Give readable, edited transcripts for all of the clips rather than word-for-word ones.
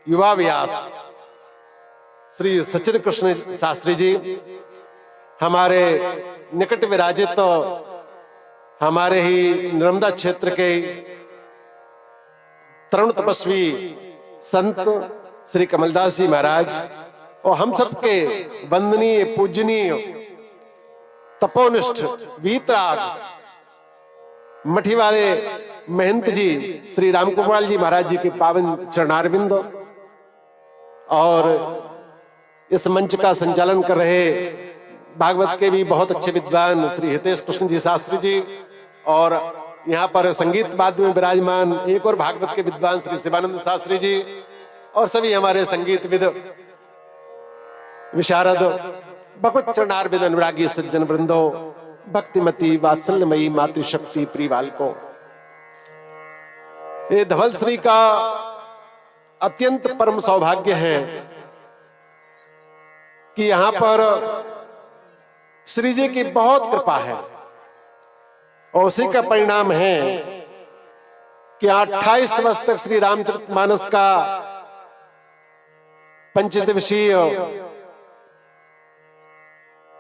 युवा व्यास श्री सचिन कृष्ण शास्त्री जी, हमारे निकट विराजित तो हमारे ही नर्मदा क्षेत्र के तरुण तपस्वी संत श्री कमलदास जी महाराज और हम सबके वंदनीय पूजनीय तपोनिष्ठ वीतराग मठी वाले महंत जी श्री रामकुमार जी महाराज जी के पावन चरणारविंद और इस मंच का संचालन कर रहे भागवत के भी बहुत अच्छे विद्वान श्री हितेश कृष्ण जी शास्त्री जी और यहाँ पर संगीत वाद्य में विराजमान एक और भागवत के विद्वान श्री शिवानंद शास्त्री जी और सभी हमारे संगीत विद विशारद भगवत चरणारविंद अनुरागी सज्जन वृंदो, भक्तिमती वात्सल्यमयी मातृशक्ति प्रियवाल को, ये धवल श्री का अत्यंत परम सौभाग्य है कि यहाँ पर श्री जी की बहुत कृपा है और उसी का परिणाम है कि 28 वर्ष तक श्री रामचरितमानस का पंचदिवसीय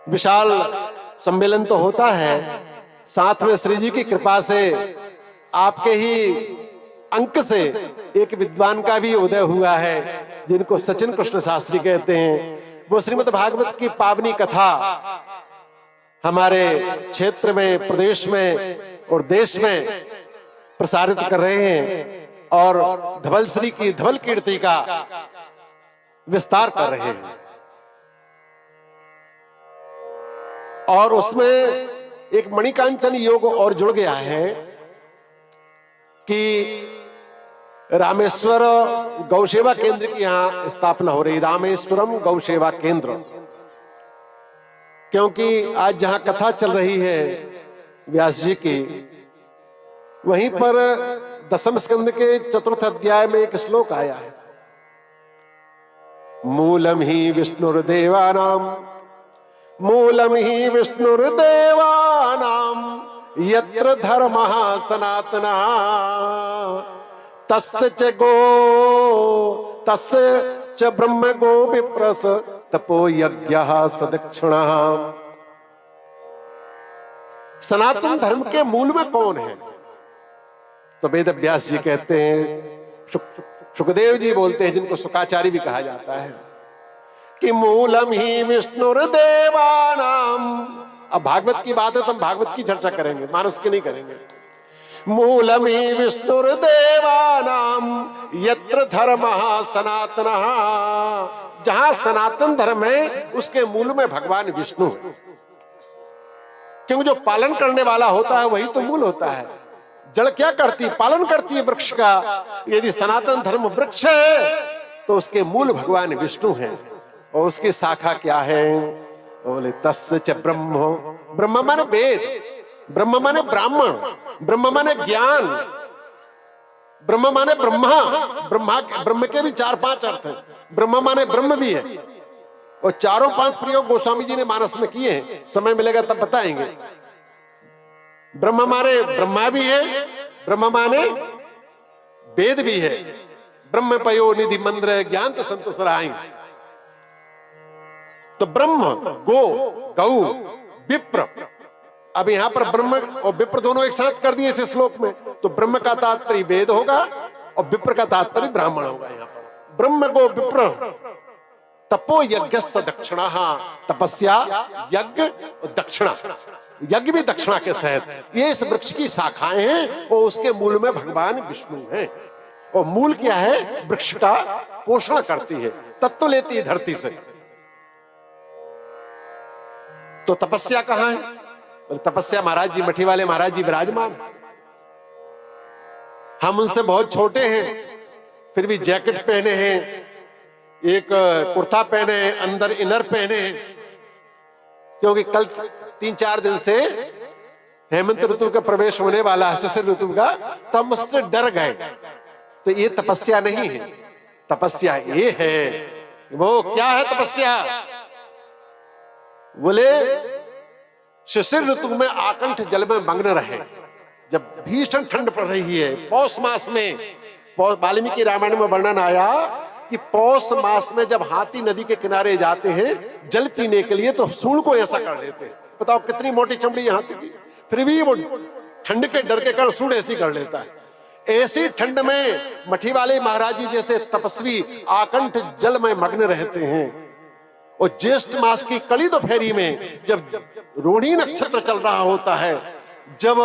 विशाल सम्मेलन तो होता है, साथ में श्री जी की कृपा से आपके ही अंक से एक विद्वान का भी उदय हुआ है जिनको सचिन कृष्ण शास्त्री कहते हैं। वो श्रीमद् भागवत की पावनी कथा हमारे क्षेत्र में, प्रदेश में और देश में प्रसारित कर रहे हैं और धवल श्री की धवल कीर्ति का विस्तार कर रहे हैं। और उसमें एक मणिकांचन योग और जुड़ गया है कि रामेश्वर गौसेवा केंद्र की यहां स्थापना हो रही, रामेश्वरम गौसेवा केंद्र, क्योंकि आज जहां कथा चल रही है व्यास जी की, वहीं पर दसम स्कंद के चतुर्थ अध्याय में एक श्लोक आया है, मूलम ही विष्णुर्देवानाम, मूलम ही विष्णुर्देवानाम यत्र धर्मः सनातनः तस्य च ब्रह्म गो विप्रस तपो यज्ञः सदक्षिणः। सनातन धर्म के मूल में कौन है? तो वेद व्यास जी कहते हैं, सुखदेव जी बोलते हैं, जिनको सुखाचार्य भी कहा जाता है, कि मूलम ही विष्णुर्देवानाम। अब भागवत की बात है तो हम भागवत की चर्चा करेंगे, मानस की नहीं करेंगे। मूलम ही विष्णुर्देवानाम यत्र धर्मः सनातनः, जहां सनातन धर्म है उसके मूल में भगवान विष्णु है, क्योंकि जो पालन करने वाला होता है वही तो मूल होता है। जड़ क्या करती है? पालन करती है वृक्ष का। यदि सनातन धर्म वृक्ष है तो उसके मूल भगवान विष्णु हैं और उसकी शाखा क्या है? बोले तस्य च ब्रह्म, ब्रह्म माने वेद, ब्रह्म माने ब्राह्मण, ब्रह्म माने ज्ञान, ब्रह्म माने ब्रह्मा, ब्रह्म के भी 4-5 अर्थ हैं। ब्रह्म माने ब्रह्म भी है और 4-5 प्रयोग गोस्वामी जी ने मानस में किए हैं, समय मिलेगा तब बताएंगे। ब्रह्म माने ब्रह्मा भी है, ब्रह्म माने वेद भी है, ब्रह्म पयो निधि मंद्र ज्ञान तो संतोष राय। तो ब्रह्म, गो, गौ, विप्र, अब यहां पर ब्रह्म और विप्र दोनों एक साथ कर दिए इस श्लोक में, तो ब्रह्म का तात्पर्य वेद होगा और विप्र का तात्पर्य ब्राह्मण होगा। यहां पर ब्रह्म, गो, विप्र, तपो यज्ञ दक्षिणा, तपस्या, यज्ञ और दक्षिणा, यज्ञ भी दक्षिणा के सहित, ये इस वृक्ष की शाखाएं हैं और उसके मूल में भगवान विष्णु हैं। और मूल क्या है? वृक्ष का पोषण करती है, तत्व लेती है धरती से। तो तपस्या कहां है? तपस्या महाराज जी, मठी वाले महाराज जी विराजमान। हम उनसे बहुत छोटे हैं, फिर भी जैकेट पहने हैं, एक कुर्ता पहने हैं, अंदर इनर पहने हैं, क्योंकि कल 3-4 दिन से हेमंत ऋतु का प्रवेश होने वाला है, शिशिर ऋतु का, तो हम उससे डर गए। तो ये तपस्या नहीं है, तपस्या ये है। वो क्या है तपस्या? बोले शिशिर ऋतु में आकंठ जल में मग्न रहे। जब भीषण ठंड पड़ रही है, पौष मास में, वाल्मीकि रामायण में वर्णन आया कि पौष मास में जब हाथी नदी के किनारे जाते हैं जल पीने के लिए, तो सूंड को ऐसा कर लेते हैं। बताओ कितनी मोटी चमड़ी है हाथी की, फिर भी वो ठंड के डर के कारण सूंड ऐसी कर लेता है। ऐसी ठंड में मठी वाले महाराज जी जैसे तपस्वी आकंठ जल में मग्न रहते हैं। और ज्येष्ठ मास की कड़ी दोपहरी में जब रोहिणी नक्षत्र चल रहा होता है, जब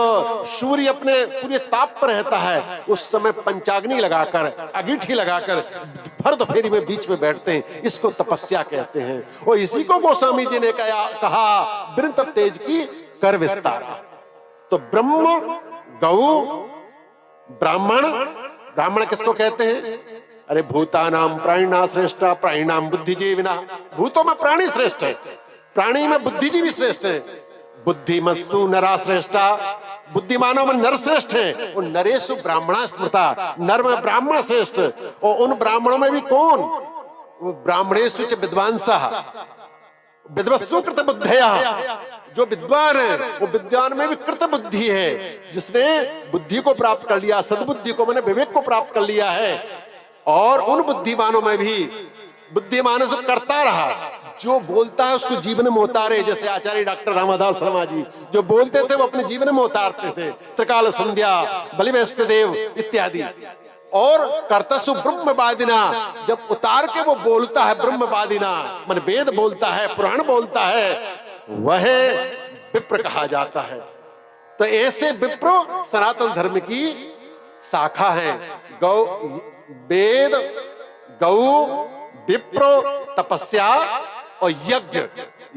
सूर्य अपने पूरे ताप पर रहता है, उस समय पंचाग्नि लगाकर, अगीठी लगाकर भर दोपहरी में बीच में बैठते हैं। इसको तपस्या कहते हैं। और इसी को गोस्वामी जी ने कहा बिन तप तेज की कर विस्तारा। तो ब्रह्म, गौ, ब्राह्मण, ब्राह्मण किसको कहते हैं? अरे भूतानाम प्राणिना श्रेष्ठा प्राणिनाम बुद्धिजीविना। भूतों में प्राणी श्रेष्ठ है, प्राणी में बुद्धिजीवी श्रेष्ठ है। बुद्धिमत्सु नरा श्रेष्ठा, बुद्धिमानों में नर श्रेष्ठ है। और नरेशु ब्राह्मणा स्मृता, नर में ब्राह्मण श्रेष्ठ। और उन ब्राह्मणों में भी कौन? ब्राह्मणेषु च विद्वांसः विद्वत्सु कृत बुद्धया। जो विद्वान है वो विद्वान में भी कृत बुद्धि है, जिसने बुद्धि को प्राप्त कर लिया, सद्बुद्धि को, मैंने विवेक को प्राप्त कर लिया है। और उन बुद्धिमानों में भी बुद्धिमान से करता रहा, जो बोलता है उसको जीवन में उतारे। जैसे आचार्य डॉक्टर रामदास शर्मा जी जो बोलते थे वो अपने जीवन में उतारते थे। त्रिकाल संध्या, बलिवैश्य देव इत्यादि। और कर्तसु ब्रह्मवादिना, जब उतार के वो बोलता है ब्रह्मवादिना, मन वेद बोलता है, पुराण बोलता है, वह विप्र कहा जाता है। तो ऐसे विप्र सनातन धर्म की शाखा है। गौ, वेद, गौ, विप्र, तपस्या और यज्ञ।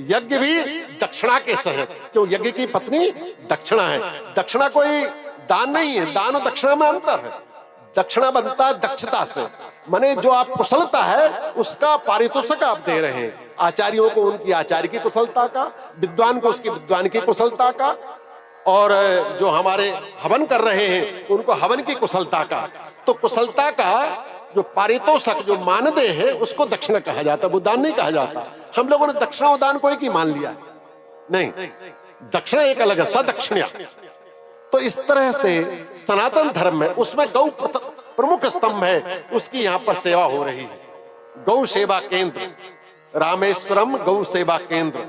यज्ञ भी दक्षिणा के सहित, क्यों? यज्ञ की पत्नी दक्षिणा है। दक्षिणा कोई दान नहीं है, दान और दक्षिणा में अंतर है। दक्षिणा बनता है दक्षता से, माने जो आप कुशलता है उसका पारितोषिक आप दे रहे हैं। आचार्यों को उनकी आचार्य की कुशलता का, विद्वान को उसकी विद्वान की कुशलता का, और जो हमारे हवन कर रहे हैं उनको हवन की कुशलता का। तो कुशलता का जो पारितोषिक, जो मानदेय है, उसको दक्षिणा कहा जाता है, वो दान नहीं कहा जाता। हम लोगों ने दक्षिणा और दान को एक ही मान लिया, नहीं, दक्षिणा एक अलग है, सदक्षिणा। तो इस तरह से सनातन धर्म में उसमें गौ प्रमुख स्तंभ है, उसकी यहाँ पर सेवा हो रही है। गौ सेवा केंद्र, रामेश्वरम गौ सेवा केंद्र।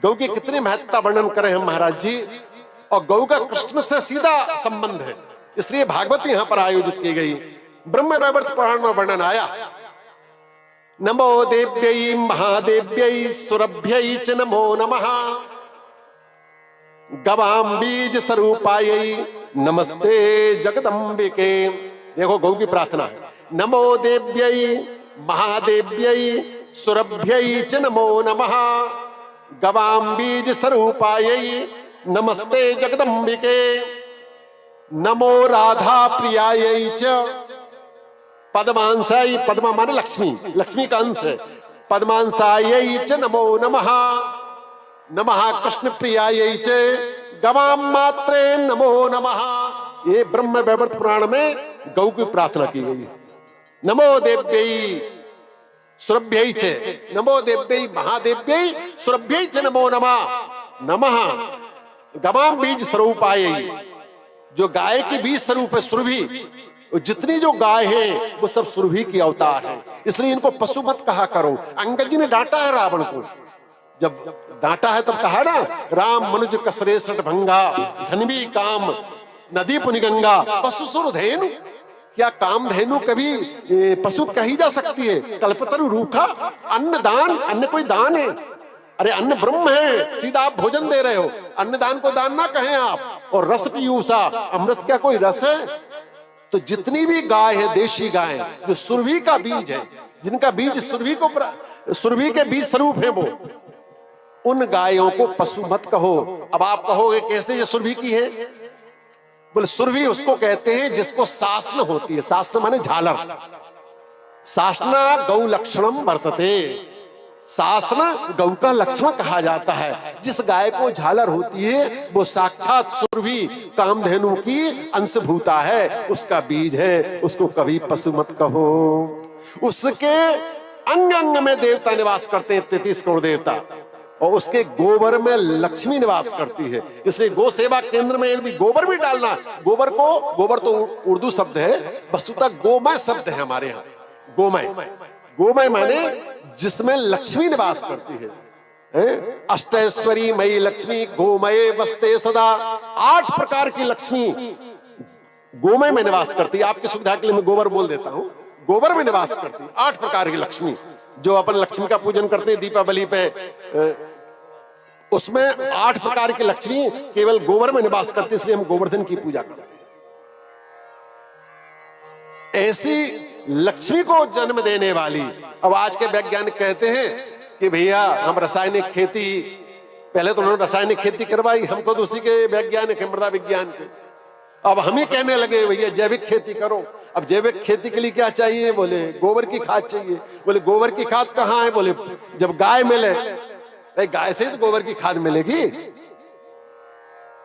गौ की कितनी महत्ता वर्णन करें हम महाराज जी। और गौ का कृष्ण से सीधा संबंध है, इसलिए भागवत यहाँ पर आयोजित की गई। ब्रह्म वैवर्त पुराण में वर्णन आया, नमो देव्यै महादेव्यै सुरभ्यै च नमो नमः, गवाम बीज स्वरूपायै नमस्ते जगदम्बिके। देखो गौ की प्रार्थना है, नमो देव्यै महादेव्यै सुरभ्यै च नमो नमः, गवाम बीज स्वरूपायै नमस्ते जगदम्बिके, नमो राधा प्रियायै च पद्मांसायै, पद्मा माने लक्ष्मी, लक्ष्मी का अंश है, पद्मांसायै च नमो नमः, नमः कृष्ण प्रियायै च गवाम मात्रे नमो नमः। ये ब्रह्म वैवर्त पुराण में गौ की प्रार्थना की गई है। नमो देव्यै सुरभ्यै च, नमो देव्यै महादेव्यै सुरभ्यै च नमो नमः, नमः गवाम बीज स्वरूपायै, जो गाय की बीज स्वरूप है सुरभि। जितनी जो गाय है वो सब सुरभि की अवतार है, इसलिए इनको पशु मत कहा करो। अंगद जी ने डांटा है रावण को, जब डांटा है तब कहा ना, राम मनुज कसरे सट भंगा, धनवी काम नदी पुनि गंगा, पशु सुर धेनु। क्या काम धेनु कभी पशु कही जा सकती है? कल्पतरु रूखा, अन्न दान, अन्न कोई दान है? अरे अन्न ब्रह्म है, सीधा आप भोजन दे रहे हो, अन्नदान को दान ना कहें आप। और रस पीयूषा, अमृत क्या कोई रस है? तो जितनी भी गाय है, देशी गाय जो सुरभि का बीज है, जिनका बीज सुरभि को, सुरभि के बीज स्वरूप है, वो उन गायों को पशु मत कहो। अब आप कहोगे कैसे ये सुरभि की है? बोले सुरभि उसको कहते हैं जिसको सासना होती है। सासना माने झालर, सासना गौ लक्षणम वर्तते, सासना गौ का लक्षण कहा जाता है। जिस गाय को झालर होती है वो साक्षात सुरभि कामधेनु की अंशभूता है, उसका बीज है, उसको कभी पशु मत कहो। उसके अंग अंग में देवता निवास करते हैं, 33 करोड़ देवता, और उसके गोबर में लक्ष्मी निवास करती है। इसलिए गो सेवा केंद्र में यदि गोबर भी डालना, गोबर को, गोबर तो उर्दू शब्द है, वस्तुतः गोमय शब्द है हमारे यहाँ। गोमय, गोमय माने जिसमें लक्ष्मी निवास करती है। अष्टैश्वरी मई लक्ष्मी गोमये बसते सदा। 8 प्रकार की लक्ष्मी गोमय में निवास करती है। आपकी सुविधा के लिए मैं गोबर बोल देता हूं, गोबर में निवास करती है 8 प्रकार की लक्ष्मी। जो अपन लक्ष्मी का पूजन करते हैं दीपावली पे, उसमें 8 प्रकार की लक्ष्मी केवल गोबर में निवास करती है, इसलिए हम गोवर्धन की पूजा करते हैं। ऐसी लक्ष्मी को जन्म देने वाली, अब आज के वैज्ञानिक कहते हैं कि भैया हम रासायनिक खेती, पहले तो उन्होंने रासायनिक खेती करवाई, हमको तो उसी के वैज्ञानिक है, मृदा विज्ञान के। अब हम ही कहने लगे भैया जैविक खेती करो। अब जैविक खेती के लिए क्या चाहिए? बोले गोबर की खाद चाहिए। बोले गोबर की खाद कहाँ है? बोले जब गाय मिले। गाय से ही तो गोबर की खाद मिलेगी।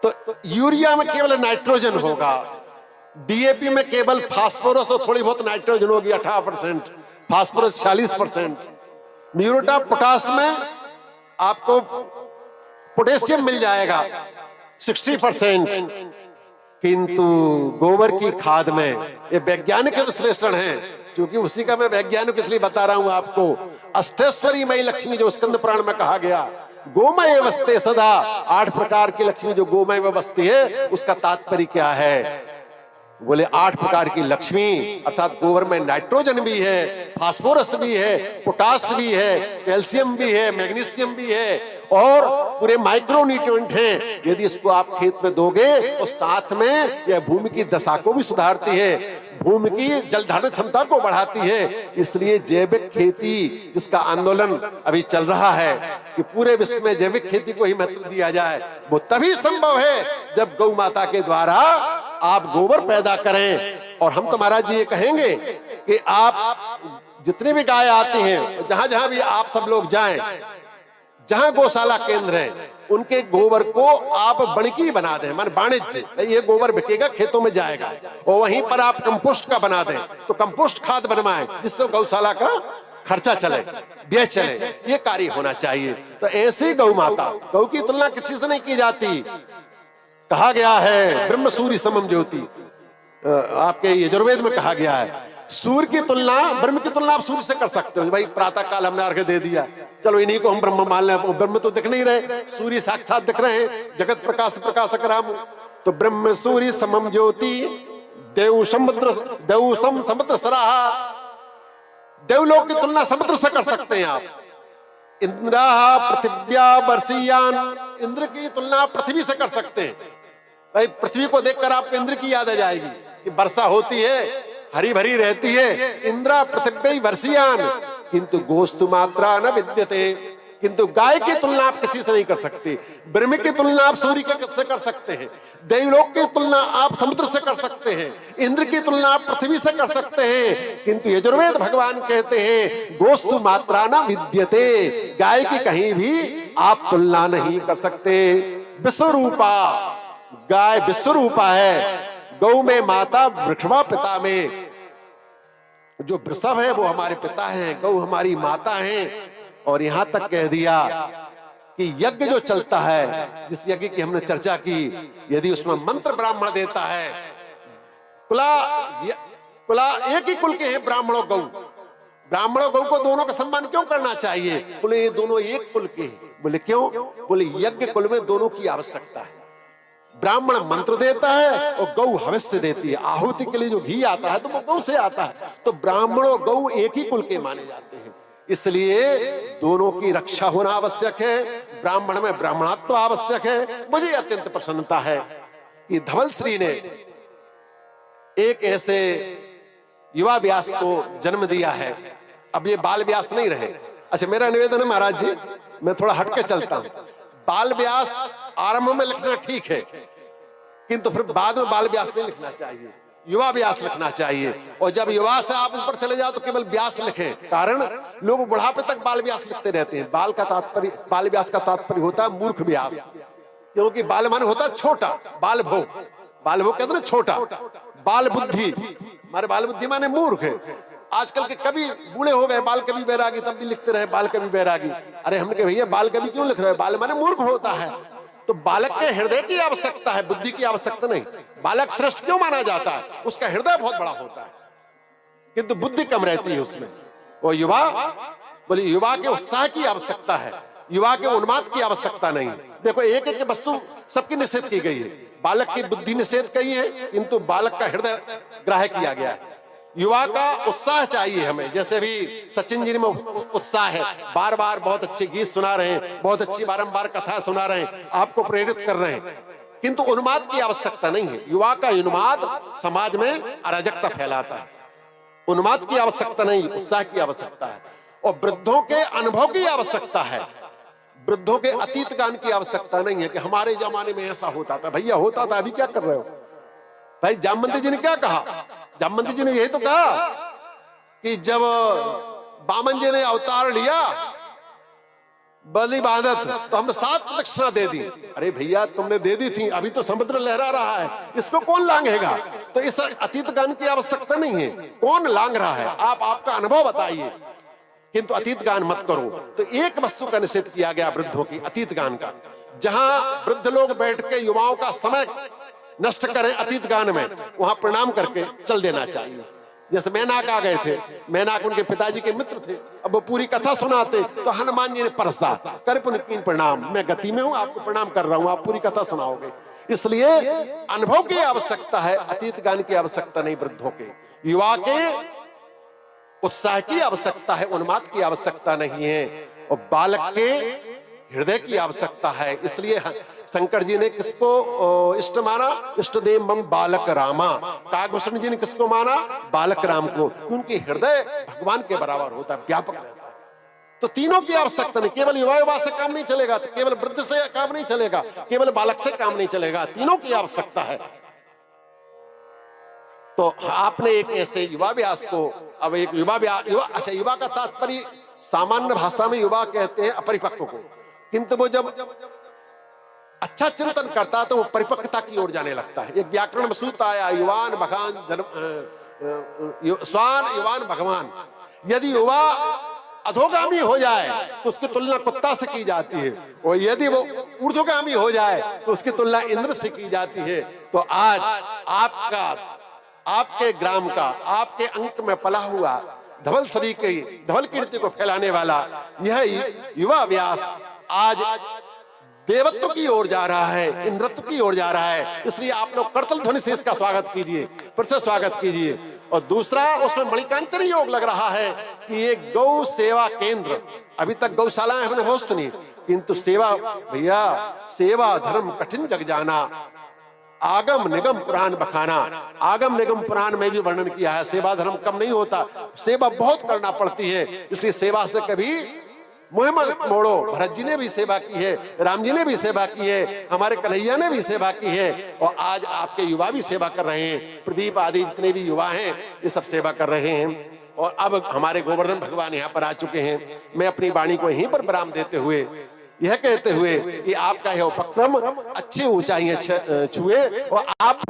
तो यूरिया में केवल नाइट्रोजन होगा, डीएपी में केवल फास्फोरस और थोड़ी बहुत नाइट्रोजन होगी 18%, फास्फोरस 40%, म्यूरेट ऑफ पोटास में आपको पोटेशियम मिल जाएगा 60%। किंतु गोबर की खाद में, ये वैज्ञानिक विश्लेषण है, क्योंकि उसी का मैं वैज्ञानिक इसलिए बता रहा हूं आपको। अष्टेश्वरी मई लक्ष्मी जो स्कंद पुराण में कहा गया, गोमय बसते सदा, 8 प्रकार की लक्ष्मी जो गोमय में बसती है, उसका तात्पर्य क्या है? बोले 8 प्रकार की लक्ष्मी अर्थात गोबर में नाइट्रोजन भी है, फास्फोरस भी है, पोटास भी है, कैल्शियम भी है, मैग्नीशियम भी है और पूरे माइक्रो न्यूट्रिएंट हैं। यदि इसको आप खेत में दोगे तो साथ में यह भूमि की दशा को भी सुधारती है, भूमि की जल धारण क्षमता को बढ़ाती है। इसलिए जैविक खेती जिसका आंदोलन अभी चल रहा है कि पूरे विश्व में जैविक खेती को ही महत्व दिया जाए, वो तभी संभव है जब गौ माता के द्वारा आप गोबर पैदा करें। और हम तो महाराज जी ये कहेंगे कि आप जितने भी गाय आती हैं, जहां जहां भी आप सब लोग जाएं, जहां गौशाला केंद्र है, उनके गोबर को आप बणकी बना दें, मान वाणिज्य, ये गोबर बिकेगा, खेतों में जाएगा, और वहीं पर आप कंपोस्ट का बना दें, तो कंपोस्ट खाद बनवाएं, जिससे गौशाला का खर्चा चले, व्यय चले। ये कार्य होना चाहिए। तो ऐसी गौ माता, गौ की तुलना किसी से नहीं की जाती। कहा गया है ब्रह्म सूर्य समम ज्योति, आपके यजुर्वेद में कहा गया है सूर्य की तुलना, ब्रह्म की तुलना आप सूर्य से कर सकते हो। भाई प्रातः काल हमने अर्घ्य दे दिया, चलो इन्हीं को हम ब्रह्म मान लें। ब्रह्म तो दिख नहीं रहे, सूर्य साक्षात दिख रहे हैं, जगत प्रकाश प्रकाशक राम। तो ब्रह्म सूर्य समम ज्योति, देव सम समुद्र सराहा, देवलोक की तुलना समुद्र से कर सकते हैं आप। इंद्रा पृथिव्या वर्षीयान, इंद्र की तुलना पृथ्वी से कर सकते हैं। भाई पृथ्वी को देखकर आपको इंद्र की याद आ जाएगी कि वर्षा होती है, हरी भरी रहती है। इंद्रा पृथ्वी वर्षीयान किंतु गोस्तु मात्रा न विद्यते। किंतु गाय की तुलना आप किसी से नहीं कर सकते। ब्रह्म की तुलना आप सूर्य से कर सकते हैं, देवलोक की तुलना आप समुद्र से कर सकते हैं, इंद्र की तुलना आप पृथ्वी से कर सकते हैं। किंतु यजुर्वेद भगवान कहते हैं गोस्तु मात्रा न विद्यते, गाय की कहीं भी आप तुलना नहीं कर सकते। विश्वरूपा, गाय विश्वरूपा है। गौ में माता, वृषभा पिता में, जो वृषभ है वो हमारे पिता हैं, गौ हमारी माता हैं। और यहां तक कह दिया कि यज्ञ जो चलता है, जिस यज्ञ की हमने चर्चा की, यदि उसमें मंत्र ब्राह्मण देता है, कुला एक ही कुल के हैं ब्राह्मण और गौ, ब्राह्मण और गौ को दोनों का सम्मान क्यों करना चाहिए? बोले ये दोनों एक कुल के हैं। बोले क्यों? बोले यज्ञ कुल में दोनों की आवश्यकता है। ब्राह्मण मंत्र देता है और गौ हविष्य देती है। आहुति के लिए जो घी आता है तो वो गौ से आता है। तो ब्राह्मण और गौ एक ही कुल के माने जाते हैं, इसलिए दोनों की रक्षा होना आवश्यक है। ब्राह्मण में ब्राह्मणत्व आवश्यक है। मुझे अत्यंत प्रसन्नता है कि धवल श्री ने एक ऐसे युवा व्यास को जन्म दिया है। अब ये बाल व्यास नहीं रहे। अच्छा, मेरा निवेदन है महाराज जी, मैं थोड़ा हटके चलता हूं। बाल व्यास आरंभ में लिखना ठीक है, किंतु फिर बाद में बाल व्यास नहीं लिखना चाहिए, युवा व्यास लिखना चाहिए। और जब युवा से आप ऊपर चले जाओ तो केवल व्यास लिखें, कारण लोग बुढ़ापे तक बाल व्यास लिखते रहते हैं। बाल का तात्पर्य, बाल व्यास का तात्पर्य होता है मूर्ख व्यास, क्योंकि बाल माने होता है छोटा, बाल भोग, बाल भोग कहते हैं छोटा, बाल बुद्धि, हमारे बाल बुद्धि माने मूर्ख है। आजकल के कवि बूढ़े हो गए, बाल कवि बैरागी, तब भी लिखते रहे बाल कवि बैरागी। अरे हमने कहा भैया बाल कवि क्यों लिख रहे हैं? बाल माने मूर्ख होता है। तो बालक के हृदय की आवश्यकता है, बुद्धि की आवश्यकता नहीं। बालक श्रेष्ठ क्यों माना जाता है? उसका हृदय बहुत बड़ा होता है। किंतु बुद्धि कम रहती है उसमें। वो युवा बोले युवा के उत्साह की आवश्यकता है, युवा के उन्माद की आवश्यकता नहीं। देखो एक एक वस्तु सबकी निषेध की गई है, बालक की बुद्धि निषेध की है, किंतु बालक का हृदय ग्राह्य किया गया है। युवा का उत्साह चाहिए हमें, जैसे भी सचिन जी में उत्साह है, बार बार बहुत अच्छे गीत सुना रहे हैं, बहुत अच्छी बारंबार कथा सुना रहे हैं, आपको प्रेरित कर रहे हैं, किंतु उन्माद की आवश्यकता नहीं है। युवा का उन्माद समाज में अराजकता फैलाता है। उन्माद की आवश्यकता नहीं, उत्साह की आवश्यकता है। और वृद्धों के अनुभव की आवश्यकता है, वृद्धों के अतीत ज्ञान की आवश्यकता नहीं है कि हमारे जमाने में ऐसा होता था। भैया होता था, अभी क्या कर रहे हो भाई? जामवंती जी ने क्या कहा? जामवंती जी ने यही तो कहा कि जब बामन जी ने अवतार लिया बलि बांधत तो हमने 7 प्रदक्षिणा दे दी। अरे भैया तुमने दे दी थी, अभी तो समुद्र लहरा रहा है, इसको कौन लांघेगा? तो इस अतीत ज्ञान की आवश्यकता नहीं है। कौन लांघ रहा है? आप आपका अनुभव बताइए, किंतु अतीत गान मत करो। तो एक वस्तु का निषेध किया गया वृद्धों की, अतीत गान का। जहां वृद्ध लोग बैठ के युवाओं का समय नष्ट करें अतीत गान में, वहां प्रणाम करके चल देना चाहिए। जैसे मैनाक आ गए थे, मैनाक उनके पिताजी के मित्र थे, अब वो पूरी कथा सुनाते तो हनुमान जी ने परसा कर पुनः प्रणाम, मैं गति में हूं, आपको प्रणाम कर रहा हूं, आप पूरी कथा सुनाओगे। इसलिए अनुभव की आवश्यकता है, अतीत गान की आवश्यकता नहीं वृद्धों के। युवा के उत्साह की आवश्यकता है, उन्माद की आवश्यकता नहीं है। और बालक के हृदय की आवश्यकता है। इसलिए शंकर जी ने किसको इष्ट माना? इष्ट देव मम बालक रामा। काकभूषण जी ने किसको माना? बालक राम को। उनकी हृदय भगवान के बराबर होता है, व्यापक रहता है। तो तीनों की आवश्यकता नहीं, केवल युवा से काम नहीं चलेगा, तो केवल वृद्ध से काम नहीं चलेगा, केवल बालक से काम नहीं चलेगा, तीनों की आवश्यकता है। तो आपने एक ऐसे युवा व्यास को, अब एक युवा अच्छा, युवा का तात्पर्य सामान्य भाषा में युवा कहते हैं अपरिपक्व को, किंतु वो जब अच्छा चिंतन करता है तो वो परिपक्वता की ओर जाने लगता है। एक व्याकरण में सूत्र आया, युवान भगवान स्वान युवान भगवान। यदि युवा अधोगामी हो जाए तो उसकी तुलना कुत्ता से की जाती है, और यदि वो ऊर्ध्वगामी हो जाए तो उसकी तुलना इंद्र से की जाती है। तो आज आपके ग्राम का, आपके अंक में पला हुआ धवल शरीर की धवल कीर्ति को फैलाने वाला यह युवा व्यास आज देवत्व की ओर जा रहा है, इंद्रत्व की ओर जा रहा है। इसलिए आप लोग करतल ध्वनि से इसका स्वागत कीजिए, फिर से स्वागत कीजिए। और दूसरा, उसमें मणिकांचन योग लग रहा है कि ये गौ सेवा केंद्र, अभी तक गौशालाएं हमने बहुत सुनी, किंतु सेवा, भैया सेवा धर्म कठिन जग जाना, आगम निगम पुराण बखाना। आगम निगम पुराण में भी वर्णन किया है, सेवा धर्म कम नहीं होता, सेवा बहुत करना पड़ती है। इसलिए सेवा से कभी मुँह मत मोड़ो। भरत जी ने भी सेवा की है, राम जी ने भी सेवा की है, हमारे कन्हैया ने भी सेवा की है, और आज आपके युवा भी सेवा कर रहे हैं। प्रदीप आदि जितने भी युवा हैं ये सब सेवा कर रहे हैं। और अब हमारे गोवर्धन भगवान यहाँ पर आ चुके हैं। मैं अपनी वाणी को यहीं पर विराम देते हुए यह कहते हुए कि आपका यह उपक्रम अच्छी ऊंचाइयां छुए और आप